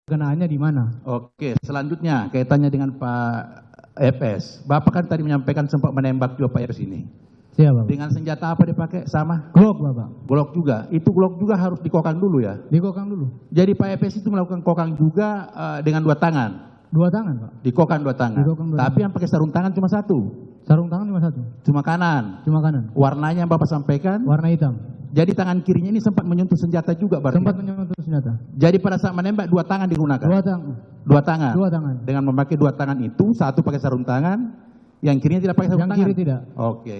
kenaannya di mana? Oke, selanjutnya kaitannya dengan Pak FS. Bapak kan tadi menyampaikan sempat menembak juga Pak FS ini. Siapa, Pak? Dengan senjata apa dipakai? Sama? Glock, Bapak. Glock juga. Itu Glock juga harus dikokang dulu ya? Dikokang dulu. Jadi Pak FS itu melakukan kokang juga dengan 2 tangan? 2 tangan, Pak. Dikokang 2 tangan? Dikokang 2 Tapi yang pakai sarung tangan cuma 1? Sarung tangan cuma 1? Cuma kanan? Cuma kanan. Warnanya yang Bapak sampaikan? Warna hitam. Jadi tangan kirinya ini sempat menyentuh senjata juga berarti? Sempat menyentuh senjata. Jadi pada saat menembak 2 tangan digunakan? 2 tangan. 2 tangan? 2 tangan. Dengan memakai 2 tangan itu, 1 pakai sarung tangan, yang kirinya tidak pakai sarung tangan? Yang kiri tidak. Oke.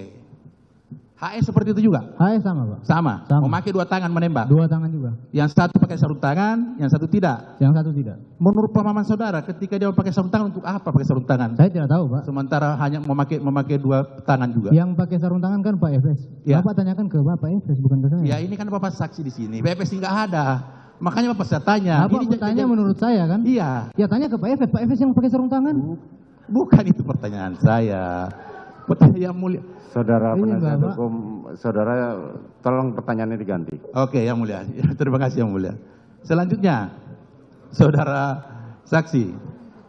HS seperti itu juga? HS sama, Pak. Sama? Sama. Memakai 2 tangan menembak? 2 tangan juga. Yang 1 pakai sarung tangan, yang 1 tidak? Yang 1 tidak. Menurut pemahaman saudara, ketika dia pakai sarung tangan, untuk apa pakai sarung tangan? Saya tidak tahu, Pak. Sementara hanya memakai 2 tangan juga? Yang pakai sarung tangan kan Pak FS. Ya. Bapak tanyakan ke Bapak FS, bukan ke saya. Ya ini kan Bapak saksi di sini, Pak FS nggak ada. Makanya Bapak saya tanya. Bapak bertanya menurut saya kan? Iya. Ya tanya ke Pak FS. Pak FS yang pakai sarung tangan. Bukan itu pertanyaan saya. Pertanyaan yang mulia. Saudara Iya, penasihat Bapak. hukum, saudara tolong pertanyaannya diganti. Oke, yang mulia. Terima kasih yang mulia. Selanjutnya, saudara saksi,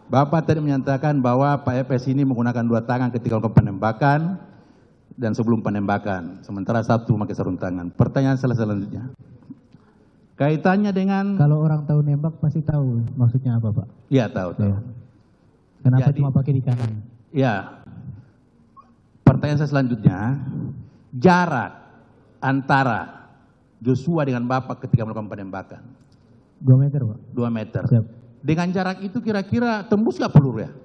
Bapak tadi menyatakan bahwa Pak FS ini menggunakan 2 tangan ketika melakukan penembakan dan sebelum penembakan, sementara 1 memakai sarung tangan. Pertanyaan selanjutnya, kaitannya dengan... Kalau orang tahu nembak pasti tahu maksudnya apa, Pak. Iya, tahu. Ya. Kenapa Jadi- cuma pakai di kanan? Ya. Pertanyaan saya selanjutnya, jarak antara Joshua dengan Bapak ketika melakukan penembakan? 2 meter, Pak. 2 meter. Siap. Dengan jarak itu kira-kira tembus nggak peluru ya?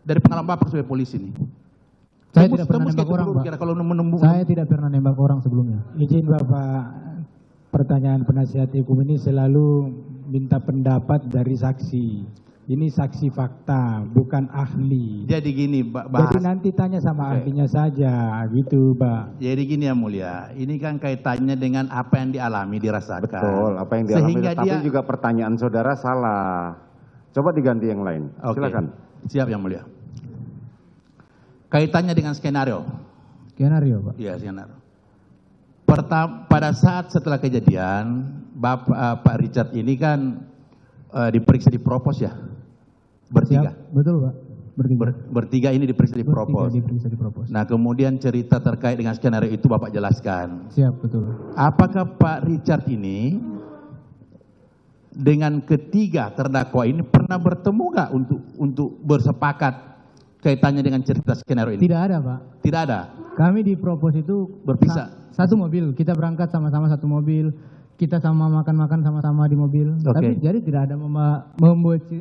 Dari pengalaman Bapak sebagai polisi ini. Saya tidak pernah nggak nembak itu orang, peluru Pak. kira kalau menembus? Saya tidak pernah nembak orang sebelumnya. Izin Bapak, pertanyaan penasihat hukum ini selalu minta pendapat dari saksi. Ini saksi fakta, bukan ahli. Jadi gini, Jadi bahas. nanti tanya sama Oke. ahlinya saja, gitu Pak. Jadi gini yang mulia, ini kan kaitannya dengan apa yang dialami, dirasakan. Betul, apa yang dialami, Sehingga tapi dia, juga pertanyaan saudara salah. Coba diganti yang lain. Oke. Silakan. Siap yang mulia. Kaitannya dengan skenario. Skenario, Pak. Iya, skenario. Pada saat setelah kejadian, Pak Richard ini kan diperiksa di propos ya? Bertiga. Siap. Betul, Pak. Bertiga. Bertiga ini diperiksa di propos. Bertiga diperiksa di propos. Nah, kemudian cerita terkait dengan skenario itu Bapak jelaskan. Siap, betul. Apakah Pak Richard ini dengan ketiga terdakwa ini pernah bertemu nggak untuk bersepakat kaitannya dengan cerita skenario ini? Tidak ada, Pak. Tidak ada. Kami di propos itu Berpisah. Satu mobil. Kita berangkat sama-sama satu mobil. Kita sama makan-makan sama-sama di mobil. Oke. Tapi jadi tidak ada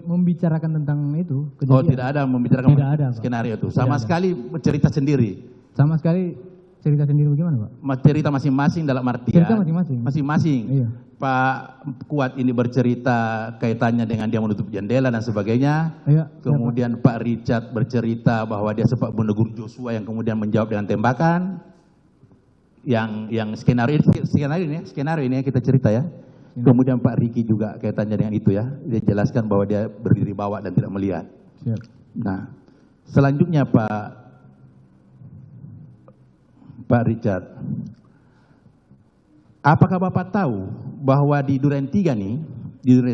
membicarakan tentang itu. Oh, kejadian. tidak ada membicarakan Tidak ada, Pak. skenario itu. Tidak Sama ada. sekali cerita sendiri. Sama sekali cerita sendiri bagaimana, Pak? Cerita masing-masing dalam artian. Cerita masing-masing. Masing-masing. Iya. Pak Kuat ini bercerita kaitannya dengan dia menutup jendela dan sebagainya. Iya. Kemudian Pak Richard bercerita bahwa dia sempat menegur Joshua yang kemudian menjawab dengan tembakan. Yang skenario ini ya kita cerita ya. Kemudian Pak Riki juga kaitannya dengan itu ya. Dia jelaskan bahwa dia berdiri bawah dan tidak melihat. Siap. Nah, selanjutnya Pak Richard, apakah Bapak tahu bahwa di Duren 3 nih, di Duren